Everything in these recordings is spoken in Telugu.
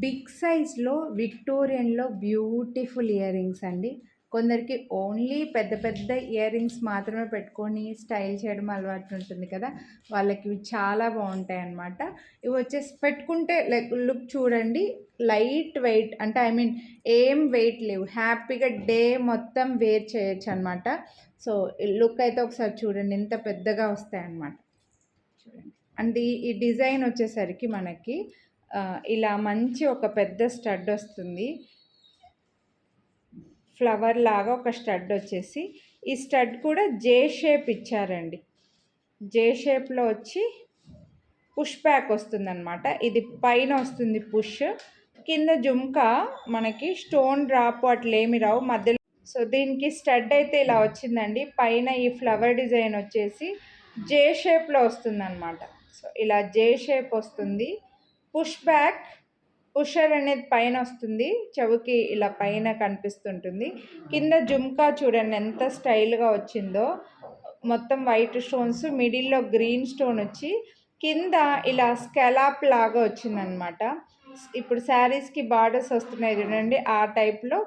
బిగ్ సైజ్‌లో విక్టోరియన్‌లో బ్యూటిఫుల్ ఇయర్ రింగ్స్ అండి. కొందరికి ఓన్లీ పెద్ద పెద్ద ఇయర్ రింగ్స్ మాత్రమే పెట్టుకొని స్టైల్ చేయడం అలవాటు ఉంటుంది కదా! వాళ్ళకి ఇవి చాలా బావుంటాయన్నమాట. ఇవి వచ్చేసి పెట్టుకుంటే లుక్ చూడండి, లైట్ వెయిట్ అంటే ఏం వెయిట్ లేవు. హ్యాపీగా డే మొత్తం వేర్ చేయొచ్చనమాట. సో, లుక్ అయితే ఒకసారి చూడండి ఎంత పెద్దగా వస్తాయన్నమాట. చూడండి. అండ్ ఈ డిజైన్ వచ్చేసరికి మనకి ఇలా మంచి ఒక పెద్ద స్టడ్ వస్తుంది. ఫ్లవర్ లాగా ఒక స్టడ్ వచ్చేసి, ఈ స్టడ్ కూడా జే షేప్ ఇచ్చారండి. జే షేప్లో వచ్చి పుష్ బ్యాక్ వస్తుందన్నమాట. ఇది పైన వస్తుంది పుష్, కింద జుమ్కా మనకి స్టోన్ డ్రాప్ అట్లేమి రావు మధ్యలో. సో దీనికి స్టడ్ అయితే ఇలా వచ్చిందండి. పైన ఈ ఫ్లవర్ డిజైన్ వచ్చేసి జే షేప్లో వస్తుందన్నమాట. సో ఇలా జే షేప్ వస్తుంది. పుష్ బ్యాక్, పుషర్ అనేది పైన వస్తుంది, చెవుకి ఇలా పైన కనిపిస్తుంటుంది. కింద జుమ్కా చూడండి ఎంత స్టైల్గా వచ్చిందో, మొత్తం వైట్ స్టోన్స్, మిడిల్లో గ్రీన్ స్టోన్ వచ్చి కింద ఇలా స్కెలాప్ లాగా వచ్చిందనమాట. ఇప్పుడు శారీస్కి బార్డర్స్ వస్తున్నాయి చూడండి, ఆ టైప్లో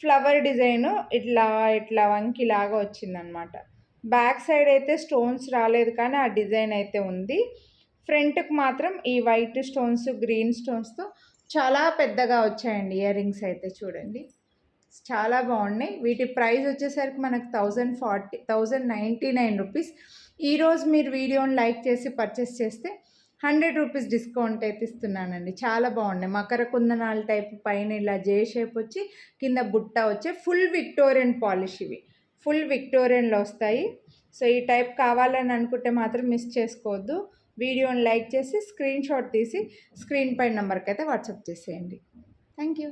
ఫ్లవర్ డిజైను ఇట్లా ఇట్లా వంకిలాగా వచ్చిందనమాట. బ్యాక్ సైడ్ అయితే స్టోన్స్ రాలేదు కానీ ఆ డిజైన్ అయితే ఉంది. ఫ్రంట్కి మాత్రం ఈ వైట్ స్టోన్స్, గ్రీన్ స్టోన్స్తో చాలా పెద్దగా వచ్చాయండి ఇయర్ రింగ్స్ అయితే చూడండి, చాలా బాగున్నాయి. వీటి ప్రైస్ వచ్చేసరికి మనకు 1099 రూపీస్. ఈరోజు మీరు వీడియోని లైక్ చేసి పర్చేస్ చేస్తే 100 రూపీస్ డిస్కౌంట్ అయితే ఇస్తున్నానండి. చాలా బాగున్నాయి. మకర కుందనాల టైప్ పైన ఇలా జే షేప్ వచ్చి కింద బుట్ట వచ్చి ఫుల్ విక్టోరియన్ పాలిష్. ఇవి ఫుల్ విక్టోరియన్లో వస్తాయి. సో ఈ టైప్ కావాలని అనుకుంటే మాత్రం మిస్ చేసుకోవద్దు. వీడియోని లైక్ చేసి స్క్రీన్ షాట్ తీసి స్క్రీన్ పై నెంబర్కి అయితే వాట్సాప్ చేసేయండి. Thank you.